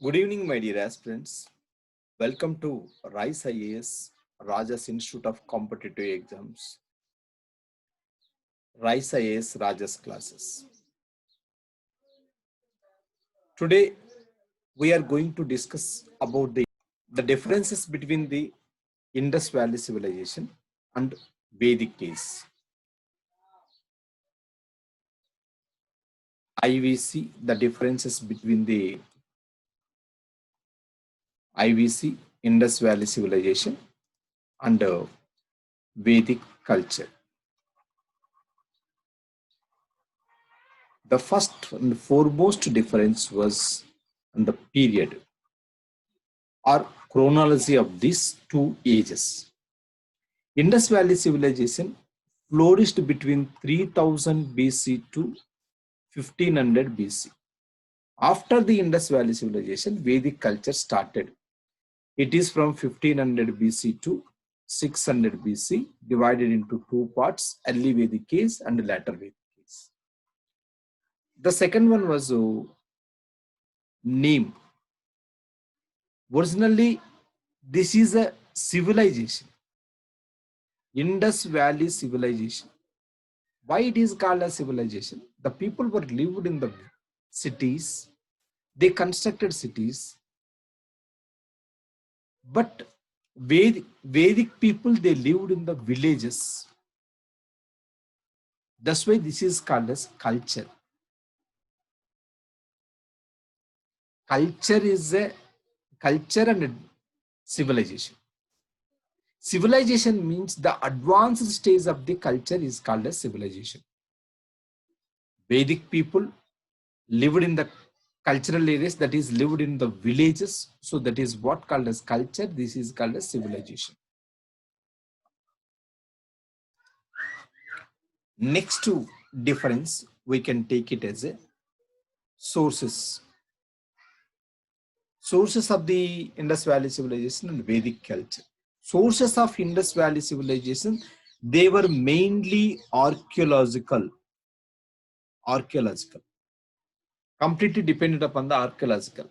Good evening, my dear aspirants. Welcome to RISE IAS, Rajas Institute of Competitive Exams, RISE IAS Rajas classes. Today, we are going to discuss about the differences between the Indus Valley Civilization and Vedic days. IVC, the differences between the IVC, Indus Valley Civilization, and Vedic culture. The first and foremost difference was in the period or chronology of these two ages. Indus Valley Civilization flourished between 3000 BC to 1500 BC. After the Indus Valley Civilization, Vedic culture started. It is from 1500 BC to 600 BC, divided into two parts, early Vedic age and later Vedic age. The second one was name. Originally, this is a civilization, Indus Valley civilization. Why it is called a civilization? The people were lived in the cities, they constructed cities, but Vedic people, they lived in the villages. That's why this is called as culture. Culture is a culture and a civilization. Civilization means the advanced stage of the culture is called as civilization. Vedic people lived in the cultural areas, that is lived in the villages. So that is what called as culture. This is called as civilization. Next to difference, we can take it as a sources. Sources of the Indus Valley civilization and Vedic culture. Sources of Indus Valley civilization, they were mainly archaeological. Completely dependent upon the archaeological.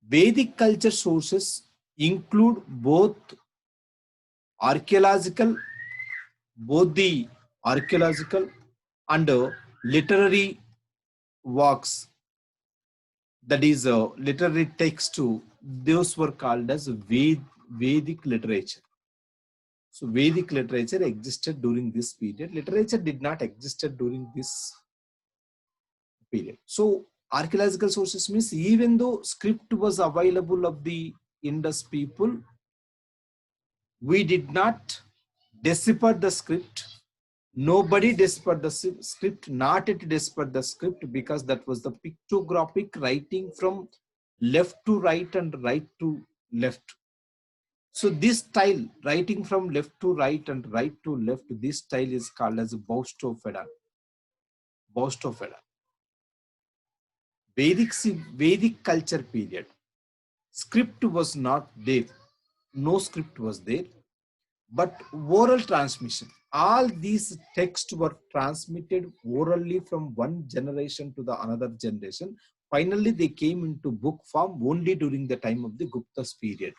Vedic culture sources include both the archaeological and literary works, that is literary text too. Those were called as Vedic literature. So Vedic literature existed during this period. Literature did not exist during this period. So archaeological sources means even though script was available of the Indus people, we did not decipher the script. Nobody deciphered the script, not it deciphered the script, because that was the pictographic writing from left to right and right to left. So this style, writing from left to right and right to left, this style is called as Boustophaedon. Vedic culture period. Script was not there. No script was there. But oral transmission. All these texts were transmitted orally from one generation to the another generation. Finally, they came into book form only during the time of the Gupta's period.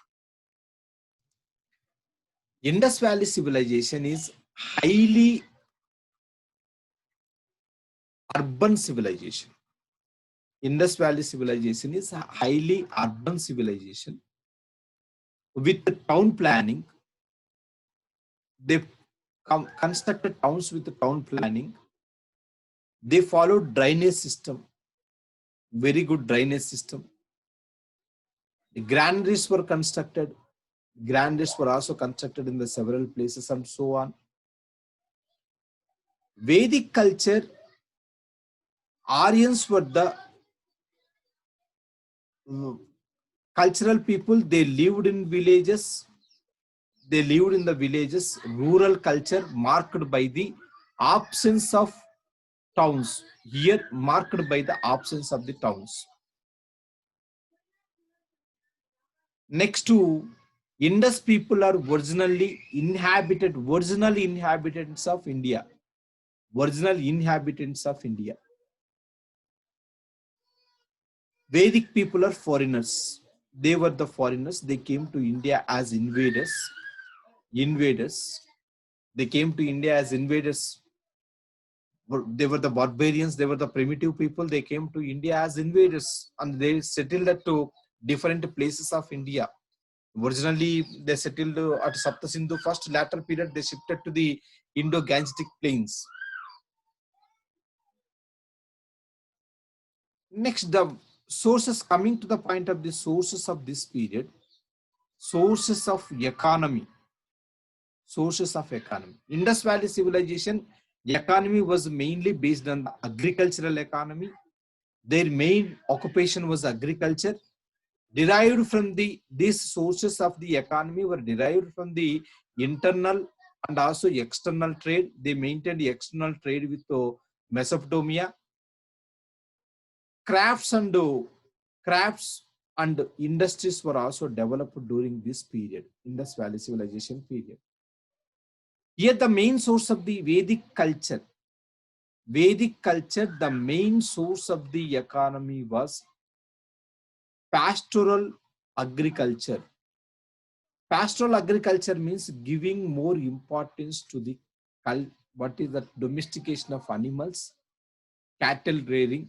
Indus Valley civilization is highly urban civilization. Indus Valley civilization is a highly urban civilization with town planning. They constructed towns with the town planning. They followed drainage system, very good drainage system. The granaries were constructed. Granaries were also constructed in the several places and so on. Vedic culture, Aryans were the cultural people. They lived in villages. They lived in the villages. Rural culture marked by the absence of towns. Here marked by the absence of the towns. Next to Indus people are original inhabitants of India. Original inhabitants of India. Vedic people are foreigners. They were the foreigners. They came to India as invaders. Invaders. They came to India as invaders. They were the barbarians. They were the primitive people. They came to India as invaders and they settled at different places of India. Originally, they settled at Sapta Sindhu first. Later period, they shifted to the Indo-Gangetic plains. Next, the sources, coming to the point of the sources of this period, sources of economy. Sources of economy. Indus Valley civilization, the economy was mainly based on the agricultural economy. Their main occupation was agriculture. Derived from these sources of the economy were derived from the internal and also external trade. They maintained the external trade with Mesopotamia. Crafts and industries were also developed during this period, Indus Valley civilization period. Here the main source of the Vedic culture, the main source of the economy was pastoral agriculture. Pastoral agriculture means giving more importance to the what is the domestication of animals, cattle rearing.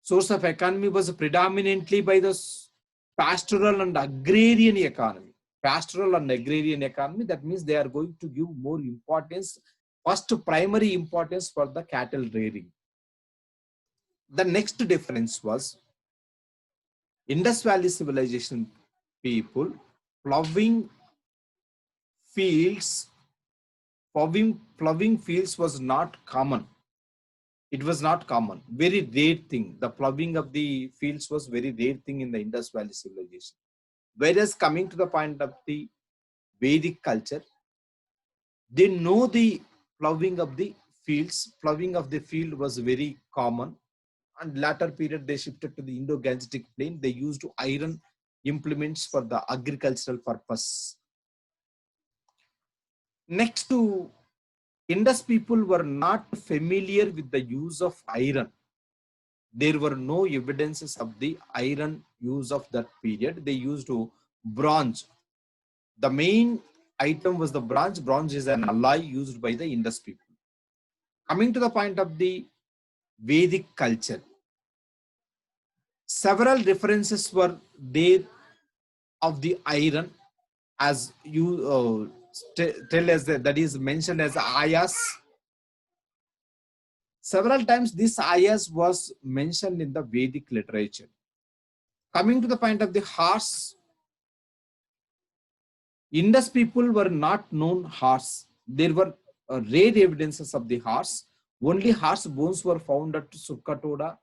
Source of economy was predominantly by the pastoral and agrarian economy. Pastoral and agrarian economy, that means they are going to give more importance, first primary importance for the cattle rearing. The next difference was Indus Valley civilization people plowing fields was not common. It was not common, very rare thing. The plowing of the fields was very rare thing in the Indus Valley civilization. Whereas coming to the point of the Vedic culture, they know the plowing of the fields. Plowing of the field was very common. And later period, they shifted to the Indo-Gangetic plain. They used iron implements for the agricultural purpose. Next to Indus people were not familiar with the use of iron. There were no evidences of the iron use of that period. They used bronze. The main item was the bronze. Bronze is an alloy used by the Indus people. Coming to the point of the Vedic culture, several references were there of the iron, as you tell us that is mentioned as ayas. Several times this ayas was mentioned in the Vedic literature. Coming to the point of the horse, Indus people were not known horse. There were rare evidences of the horse. Only horse bones were found at Sukkatoda.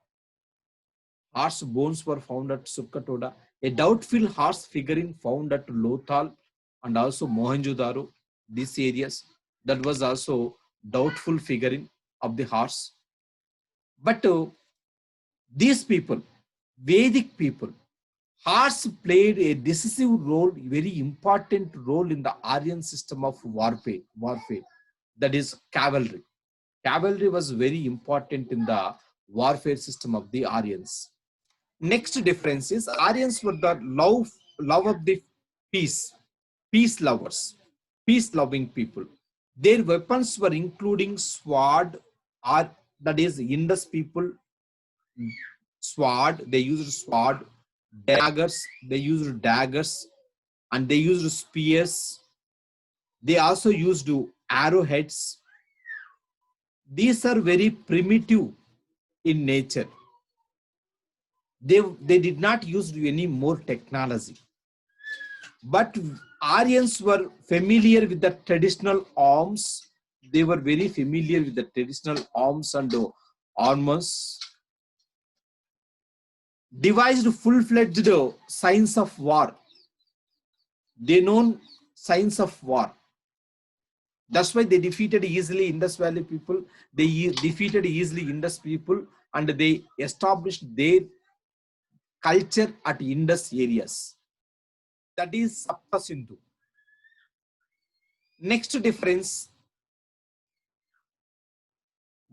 Horse bones were found at Sukkatoda. A doubtful horse figurine found at Lothal and also Mohenjo-daro, these areas. That was also doubtful figurine of the horse. But these people, Vedic people, horse played a decisive role, very important role in the Aryan system of warfare, that is cavalry. Cavalry was very important in the warfare system of the Aryans. Next difference is Aryans were the love of the peace lovers, peace loving people. Their weapons were including sword, or that is Indus people sword, they used sword, daggers, and they used spears. They also used arrowheads. These are very primitive in nature. They did not use any more technology. But Aryans were familiar with the traditional arms. They were very familiar with the traditional arms and armors. Devised full-fledged science of war. They know science of war. That's why they defeated easily Indus Valley people. They defeated easily Indus people and they established their culture at Indus areas. That is Sapta Sindhu. Next difference,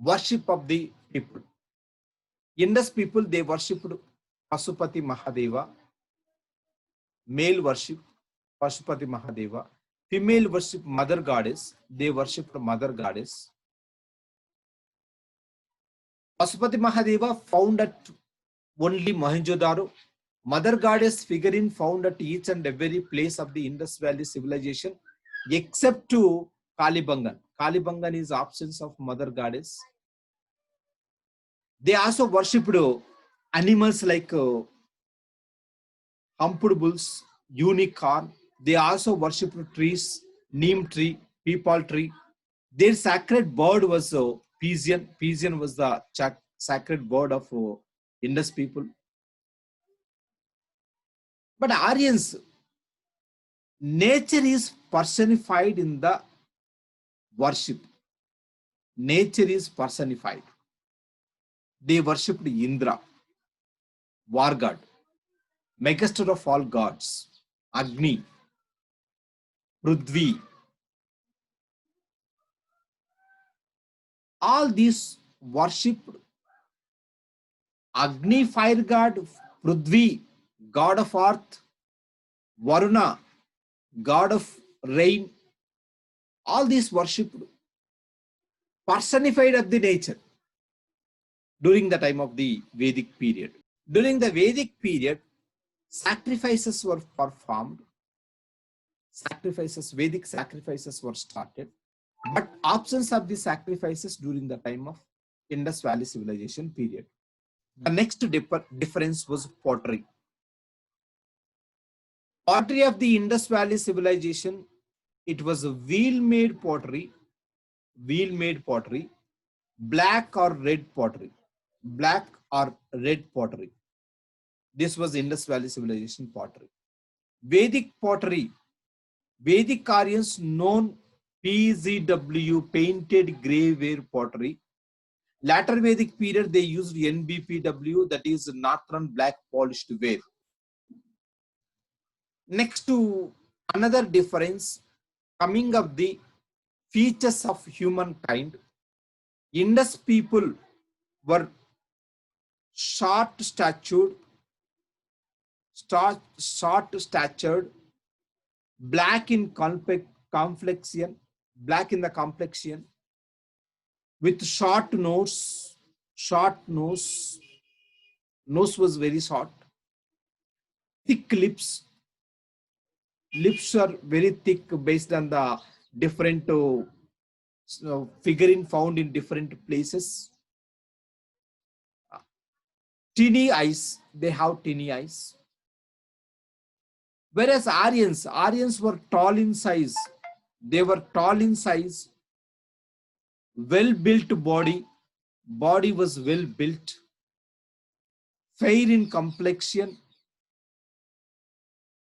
worship of the people. Indus people, they worshipped Pasupati Mahadeva. Male worship Pashupati Mahadeva. Female worship Mother Goddess. They worshipped Mother Goddess. Pasupati Mahadeva found at only Mohenjo-daro. Mother Goddess figurine found at each and every place of the Indus Valley civilization except to Kalibangan. Kalibangan is absence of Mother Goddess. They also worshipped animals like humped bulls, unicorn. They also worshipped trees, neem tree, peepal tree. Their sacred bird was pigeon. Pigeon was the sacred bird of Indus people. But Aryans, nature is personified in the worship. Nature is personified. They worshipped Indra, war god, megastar of all gods, Agni, Prithvi. All these worshipped Agni, fire god, Prithvi, god of earth, Varuna, god of rain. All these worshipped, personified of the nature during the time of the Vedic period. During the Vedic period, sacrifices were performed. Vedic sacrifices were started, but absence of the sacrifices during the time of Indus Valley civilization period. The next difference was pottery. Pottery of the Indus Valley civilization, it was a wheel-made pottery, black or red pottery. This was Indus Valley civilization pottery. Vedic pottery, Vedic Aryans known PZW, painted grey ware pottery. Later Vedic period, they used NBPW, that is Northern black polished ware. Next to another difference, coming of the features of humankind, Indus people were short-statured, black in complexion, with short nose. Nose was very short. Thick lips. Lips are very thick based on the different figurine found in different places. Teeny eyes. They have teeny eyes. Whereas Aryans were tall in size. They were tall in size. Well-built body. Body was well built. Fair in complexion.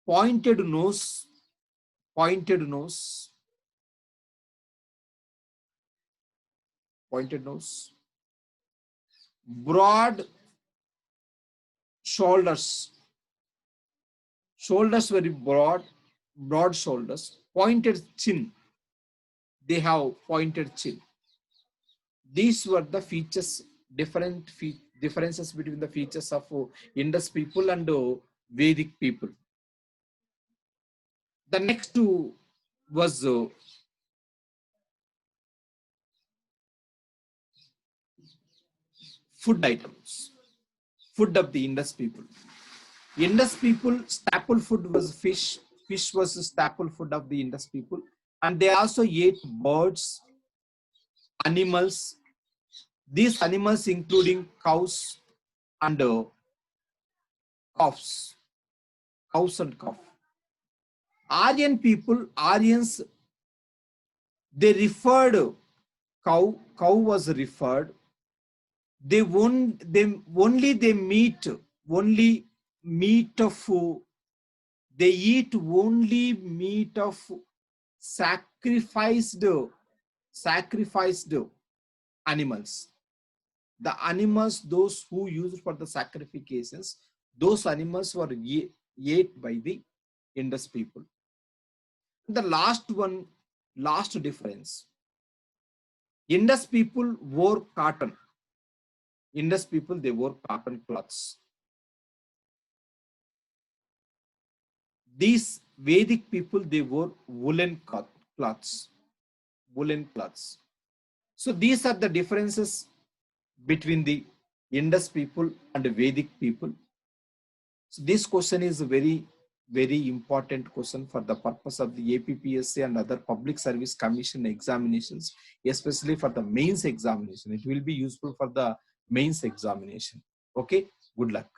Pointed nose. Broad shoulders. Shoulders very broad shoulders. Pointed chin. They have pointed chin. These were the features, differences between the features of Indus people and Vedic people. The next two was food items. Food of the Indus people. Indus people, staple food was fish. Fish was the staple food of the Indus people. And they also ate birds, animals. These animals including cows and calves. Cows and calf. Aryans, they referred cow was referred. They eat only meat of sacrificed animals. The animals, those who used for the sacrifications, those animals were ate by the Indus people. The last difference. Indus people wore cotton. Indus people, they wore cotton cloths. These Vedic people, they wore cloths, woolen cloths. So these are the differences between the Indus people and the Vedic people. So this question is a very important question for the purpose of the APPSC and other public service commission examinations, especially for the mains examination. It will be useful for the mains examination. Okay, good luck.